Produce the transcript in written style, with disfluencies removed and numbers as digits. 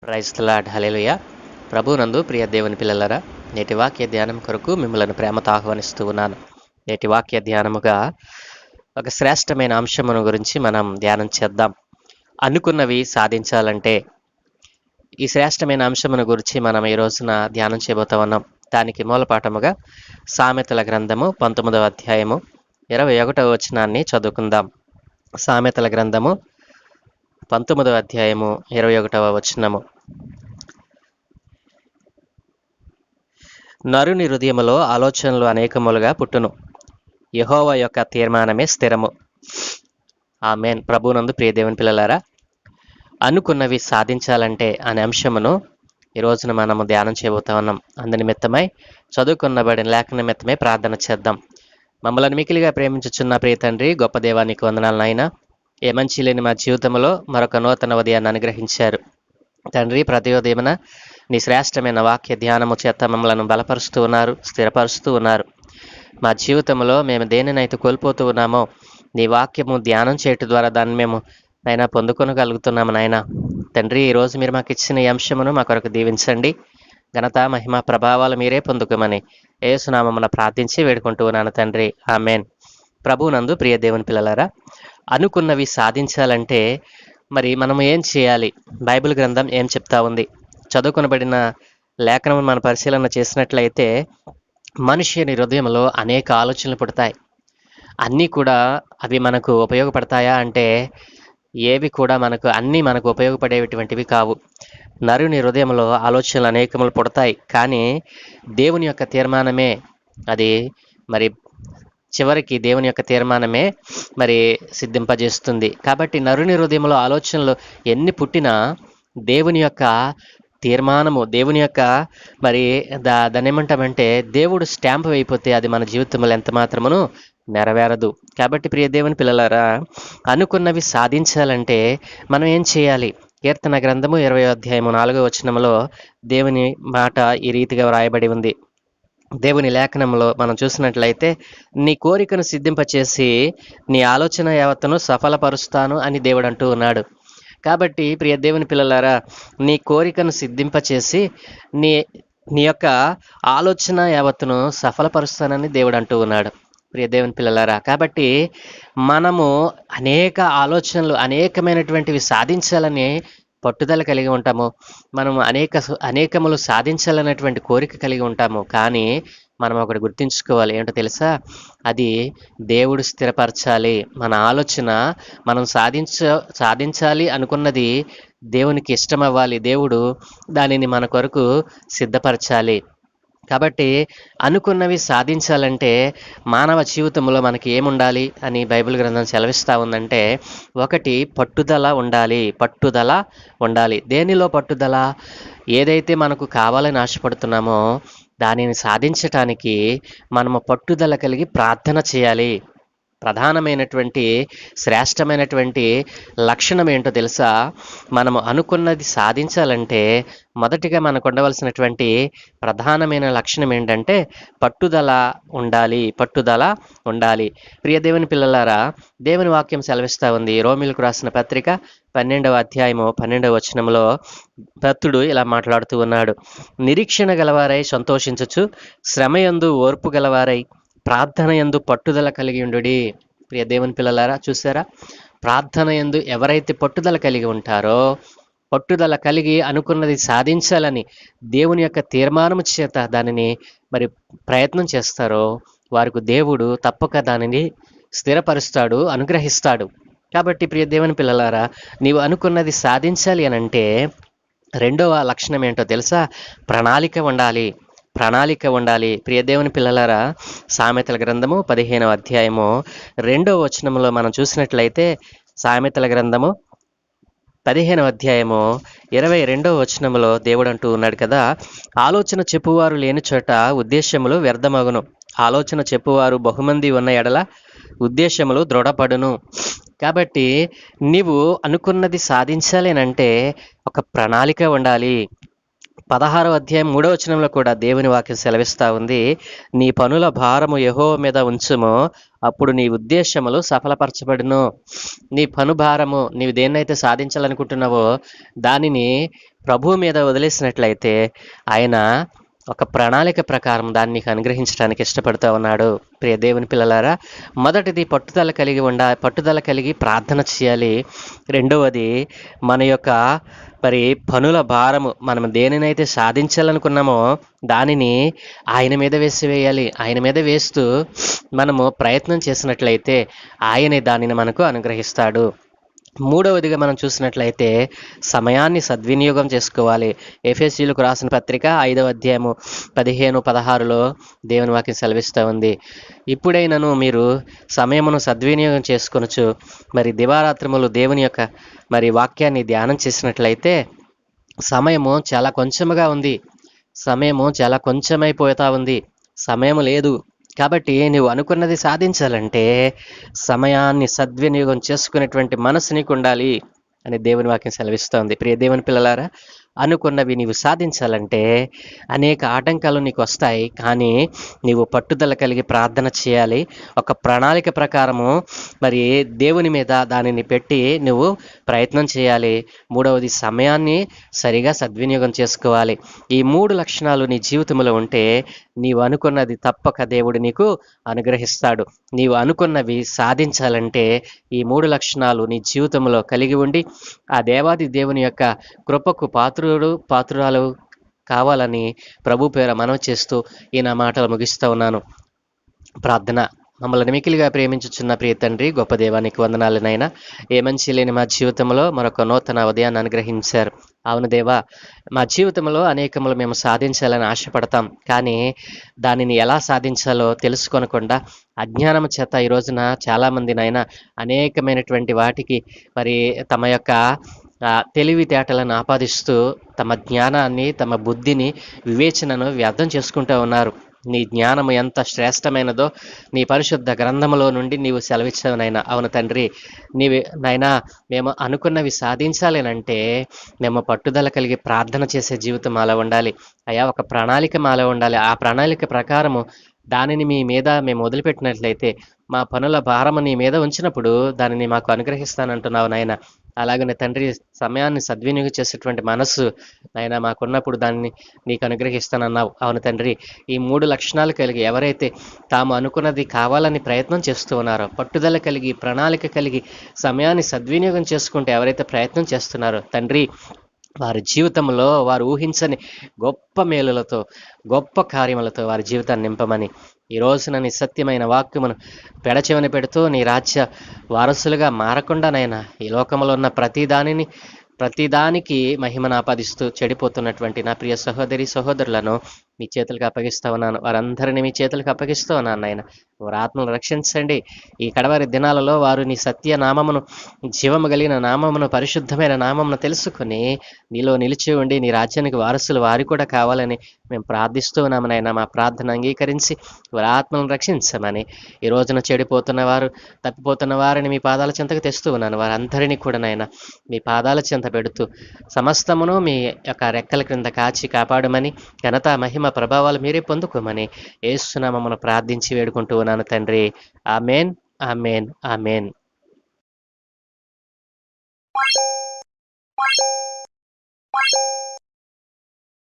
Praise the lord. హల్లెలూయా. ప్రభువునందు ప్రియ దేవుని పిల్లలారా, నేటి వాక్య ధ్యానం కొరకు మిమ్మల్ని ప్రేమతో ఆహ్వానిస్తూ ఉన్నాను. నేటి వాక్య ధ్యానముగా ఒక శ్రేష్టమైన అంశమును గురించి మనం ధ్యానం చేద్దాం. అనుకున్నవి సాధించాలంటే ఈ శ్రేష్టమైన అంశమును గురించి మనం ఈ రోజున ధ్యానం చేయబోతా ఉన్నాం. దానికి మూలపాఠముగా సామెతల గ్రంథము 19వ అధ్యాయము 21వ వచనాన్ని చదువుకుందాం. సామెతల గ్రంథము 19వ అధ్యాయము 21వ వచనము. నరుని హృదయములో ఆలోచనలు అనేకములుగా పుట్టును, యెహోవా యొక్క తీర్మానమే స్థిరము. ఆమేన్. ప్రభువునందు ప్రియ దేవుని పిల్లలారా, అనుకున్నవి సాధించాలంటే అనే అంశమును ఈ రోజున మనము ధ్యానం చేయబోతా ఉన్నాం. అందు నిమిత్తమై చదువుకున్నబడిన లేఖన నిమిత్తమై ప్రార్థన చేద్దాం. మమ్మల్ని మికిలిగా ప్రేమించుచున్న ప్రియ తండ్రి, గొప్ప దేవానికి వందనాలు నాయన. ఏ మంచి లేని మా జీవితంలో మరొక నూతన ఉదయాన్ని అనుగ్రహించారు తండ్రి. ప్రతి ఉదయమున నీ శ్రేష్టమైన వాక్య ధ్యానము చేత మమ్మల్ని బలపరుస్తూ ఉన్నారు, స్థిరపరుస్తూ ఉన్నారు. మా జీవితంలో మేము దేనినైతే కోల్పోతూ ఉన్నామో నీ వాక్యము ధ్యానం చేయటం ద్వారా దాన్ని మేము నాయన పొందుకొనగలుగుతున్నాము నాయన. తండ్రి, ఈరోజు మీరు మాకు ఇచ్చిన ఈ అంశమును మా కొరకు దీవించండి. ఘనత మహిమ ప్రభావాలు మీరే పొందుకోమని యేసునామమున ప్రార్థించి వేడుకుంటూ ఉన్నాను తండ్రి. ఆమేన్. ప్రభువునందు ప్రియ దేవుని పిల్లలారా, అనుకున్నవి సాధించాలంటే మరి మనం ఏం చేయాలి? బైబిల్ గ్రంథం ఏం చెప్తా ఉంది? చదువుకొనబడిన లేఖనం మన పరిశీలన చేసినట్లయితే మనిషిని హృదయంలో అనేక ఆలోచనలు పుడతాయి. అన్నీ కూడా అవి మనకు ఉపయోగపడతాయా అంటే ఏవి కూడా అన్నీ మనకు ఉపయోగపడేటువంటివి కావు. నరుని హృదయంలో ఆలోచనలు అనేకములు పుడతాయి, కానీ దేవుని యొక్క తీర్మానమే అది మరి చివరికి దేవుని యొక్క తీర్మానమే మరి సిద్ధింపజేస్తుంది. కాబట్టి నరుని హృదయంలో ఆలోచనలు ఎన్ని పుట్టినా దేవుని యొక్క తీర్మానము, దేవుని యొక్క మరి దాన్ని ఏమంటామంటే దేవుడు స్టాంప్ అయిపోతే అది మన జీవితంలో ఎంత మాత్రమును నెరవేరదు. కాబట్టి ప్రియ దేవుని పిల్లలారా, అనుకున్నవి సాధించాలంటే మనం ఏం చేయాలి? కీర్తన గ్రంథము 20వ అధ్యాయము 4వ వచనంలో దేవుని మాట ఈ రీతిగా వ్రాయబడి ఉంది. దేవుని లేఖనంలో మనం చూసినట్లయితే, నీ కోరికను సిద్ధింపచేసి నీ ఆలోచన యావత్తును సఫలపరుస్తాను అని దేవుడు అంటూ ఉన్నాడు. కాబట్టి ప్రియ దేవుని పిల్లలారా, నీ కోరికను సిద్ధింపచేసి నీ నీ యొక్క ఆలోచన యావత్తును సఫలపరుస్తానని దేవుడు అంటూ ఉన్నాడు. ప్రియ దేవుని పిల్లలారా, కాబట్టి మనము అనేక ఆలోచనలు, అనేకమైనటువంటివి సాధించాలని పట్టుదల కలిగి ఉంటాము. మనము అనేకములు సాధించాలనేటువంటి కోరిక కలిగి ఉంటాము. కానీ మనం ఒకటి గుర్తుంచుకోవాలి. ఏంటో తెలుసా? అది దేవుడు స్థిరపరచాలి. మన ఆలోచన మనం సాధించాలి అనుకున్నది దేవునికి ఇష్టం అవ్వాలి. దేవుడు దానిని మన కొరకు సిద్ధపరచాలి. కాబట్టి అనుకున్నవి సాధించాలంటే మానవ జీవితంలో మనకి ఏముండాలి అని బైబిల్ గ్రంథం సెలవిస్తూ ఉందంటే, ఒకటి పట్టుదల ఉండాలి. పట్టుదల ఉండాలి. దేనిలో పట్టుదల? ఏదైతే మనకు కావాలని ఆశపడుతున్నామో దానిని సాధించటానికి మనము పట్టుదల కలిగి ప్రార్థన చేయాలి. ప్రధానమైనటువంటి శ్రేష్టమైనటువంటి లక్షణం ఏంటో తెలుసా? మనము అనుకున్నది సాధించాలంటే మొదటిగా మనకు ఉండవలసినటువంటి ప్రధానమైన లక్షణం ఏంటంటే పట్టుదల ఉండాలి. పట్టుదల ఉండాలి. ప్రియ దేవుని పిల్లలారా, దేవుని వాక్యం సెలవిస్తూ ఉంది. రోమీయులకు రాసిన పత్రిక 12వ అధ్యాయము 12వ వచనంలో భక్తుడు ఇలా మాట్లాడుతూ ఉన్నాడు. నిరీక్షణ గలవారై సంతోషించుచు, శ్రమయందు ఓర్పు గలవారై, ప్రార్థన యందు పట్టుదల కలిగి ఉండుడి. ప్రియ దేవుని పిల్లలారా, చూసారా? ప్రార్థన యందు ఎవరైతే పట్టుదల కలిగి ఉంటారో, పట్టుదల కలిగి అనుకున్నది సాధించాలని దేవుని యొక్క తీర్మానము చేత దానిని మరి ప్రయత్నం చేస్తారో వారికి దేవుడు తప్పక దానిని స్థిరపరుస్తాడు, అనుగ్రహిస్తాడు. కాబట్టి ప్రియ దేవుని పిల్లలారా, నీవు అనుకున్నది సాధించాలి అనంటే రెండవ లక్షణం ఏంటో తెలుసా? ప్రణాళిక ఉండాలి. ప్రణాళిక ఉండాలి. ప్రియ దేవుని పిల్లలారా, సామెతల గ్రంథము 15వ అధ్యాయము 2వ వచనంలో మనం చూసినట్లయితే, సామెతల గ్రంథము 15వ అధ్యాయము 22వ వచనంలో దేవుడు అంటూ ఉన్నాడు కదా, ఆలోచన చెప్పువారు లేని చోట ఉద్దేశ్యములు వ్యర్థమగును, ఆలోచన చెప్పువారు బహుమంది ఉన్న ఎడల ఉద్దేశములు దృఢపడును. కాబట్టి నీవు అనుకున్నది సాధించాలి అంటే ఒక ప్రణాళిక ఉండాలి. 16వ అధ్యాయం 3వ వచనంలో కూడా దేవుని వాక్యం సెలవిస్తూ ఉంది. నీ పనుల భారము యెహోవా మీద ఉంచుము, అప్పుడు నీ ఉద్దేశములు సఫలపరచబడును. నీ పను భారము, నీవు దేన్నైతే సాధించాలనుకుంటున్నావో దానిని ప్రభువు మీద వదిలేసినట్లయితే ఆయన ఒక ప్రణాళిక ప్రకారం దాన్ని నీకు అనుగ్రహించడానికి ఇష్టపడుతూ ఉన్నాడు. ప్రియ దేవుని పిల్లలారా, మొదటిది పట్టుదల కలిగి ప్రార్థన చేయాలి. రెండవది మన యొక్క పనుల భారము, మనం దేనినైతే సాధించాలనుకున్నామో దానిని ఆయన మీద వేసివేయాలి. ఆయన మీద వేస్తూ మనము ప్రయత్నం చేసినట్లయితే ఆయనే దానిని మనకు అనుగ్రహిస్తాడు. మూడవదిగా మనం చూసినట్లయితే సమయాన్ని సద్వినియోగం చేసుకోవాలి. ఎఫెసీయులకు రాసిన పత్రిక 5వ అధ్యాయము 15-16లో దేవుని వాక్యం సెలవిస్తూ ఉంది. ఇప్పుడైనను మీరు సమయమును సద్వినియోగం చేసుకొనొచ్చు దివారాత్రములు దేవుని యొక్క వాక్యాన్ని ధ్యానం చేసినట్లయితే సమయము చాలా కొంచెముగా ఉంది. సమయము చాలా కొంచెమైపోతా ఉంది. సమయం లేదు. కాబట్టి నువ్వు అనుకున్నది సాధించాలంటే సమయాన్ని సద్వినియోగం చేసుకునేటువంటి మనసు నీకు ఉండాలి అని దేవుని వాక్యం సెలవిస్తోంది. ప్రియ దేవుని పిల్లలారా, అనుకున్నవి నీవు సాధించాలంటే అనేక ఆటంకాలు నీకు వస్తాయి. కానీ నీవు పట్టుదల కలిగి ప్రార్థన చేయాలి. ఒక ప్రణాళిక ప్రకారము దేవుని మీద దానిని పెట్టి నువ్వు ప్రయత్నం చేయాలి. మూడవది సమయాన్ని సరిగా సద్వినియోగం చేసుకోవాలి. ఈ 3 లక్షణాలు నీ జీవితంలో ఉంటే నీవు అనుకున్నది తప్పక దేవుడు నీకు అనుగ్రహిస్తాడు. నీవు అనుకున్నవి సాధించాలంటే ఈ 3 లక్షణాలు నీ జీవితంలో కలిగి ఉండి ఆ దేవాది దేవుని యొక్క కృపకు పాత్రురాలు కావాలని ప్రభు పేర మనవి చేస్తూ ఈ నా మాటలు ముగిస్తూ ఉన్నాను. ప్రార్థన. మమ్మల్ని మికిలిగా ప్రేమించుచున్న ప్రియ తండ్రి, గొప్ప దేవానికి వందనాలనైనా. ఏ మంచి లేని మా జీవితంలో మరొక నూతన ఉదయాన్ని అనుగ్రహించారు. అవును దేవా, మా జీవితంలో అనేకములు మేము సాధించాలని ఆశపడతాం. కానీ దానిని ఎలా సాధించాలో తెలుసుకొనకుండా అజ్ఞానం చేత ఈ రోజున చాలామందినైనా అనేకమైనటువంటి వాటికి తమ యొక్క తెలివితేటలను ఆపాదిస్తూ తమ జ్ఞానాన్ని, తమ బుద్ధిని, వివేచనను వ్యర్థం చేసుకుంటూ ఉన్నారు. నీ జ్ఞానము ఎంత శ్రేష్టమైనదో నీ పరిశుద్ధ గ్రంథములో నుండి నీవు సెలవిచ్చావునైనా. అవును తండ్రి, నైనా మేము అనుకున్నవి సాధించాలేనంటే మేము పట్టుదల కలిగి ప్రార్థన చేసే జీవితం మాలో ఉండాలి అయ్యా. ఒక ప్రణాళిక మాలో ఉండాలి. ఆ ప్రణాళిక ప్రకారము దానిని మీ మీద మేము వదిలిపెట్టినట్లయితే మా పనుల భారము నీ మీద ఉంచినప్పుడు దానిని మాకు అనుగ్రహిస్తానంటున్నావు నాయన. అలాగనే తండ్రి, సమయాన్ని సద్వినియోగం చేసేటువంటి మనస్సు నాయన మాకున్నప్పుడు దాన్ని నీకు అనుగ్రహిస్తానన్నావు. అవును తండ్రి, ఈ 3 లక్షణాలు కలిగి ఎవరైతే తాము అనుకున్నది కావాలని ప్రయత్నం చేస్తూ ఉన్నారో, పట్టుదల కలిగి ప్రణాళిక కలిగి సమయాన్ని సద్వినియోగం చేసుకుంటే ఎవరైతే ప్రయత్నం చేస్తున్నారో తండ్రి, వారి జీవితంలో వారు ఊహించని గొప్ప మేలులతో, గొప్ప కార్యములతో వారి జీవితాన్ని నింపమని ఈ రోజున నీ సత్యమైన వాక్యమును పెడచెవిన పెడుతూ నీ రాజ్య వారసులుగా మారకుండానైనా ఈ లోకంలో ఉన్న ప్రతిదానికి మహిమను ఆపాదిస్తూ చెడిపోతున్నటువంటి నా ప్రియ సహోదరులను మీ చేతులకు అప్పగిస్తా ఉన్నాను. వారందరినీ మీ చేతులకు అప్పగిస్తూ ఉన్నాను నాయన. వారి ఆత్మను రక్షించండి. ఈ కడవరి దినాలలో వారు నీ సత్య నామమును, జీవము కలిగిన నామమును, పరిశుద్ధమైన నామమును తెలుసుకుని నీలో నిలిచి ఉండి నీ రాజ్యానికి వారసులు వారు కూడా కావాలని మేము ప్రార్థిస్తూ ఉన్నాము నాయన. మా ప్రార్థన అంగీకరించి వారి ఆత్మను రక్షించమని ఈ రోజున చెడిపోతున్న వారు, తప్పిపోతున్న వారిని మీ పాదాల చెంతకు తెస్తూ ఉన్నాను. వారందరినీ కూడా నాయన మీ పాదాల చెంత పెడుతూ సమస్తమును మీ యొక్క రెక్కల క్రింద కాచి కాపాడమని, ఘనత, మహిమ, ప్రభావాలు మీరే పొందుకోమని యేసు నామమున ప్రార్థించి వేడుకుంటూ ఉన్నాను తండ్రి. ఆమేన్, ఆమేన్, ఆమేన్.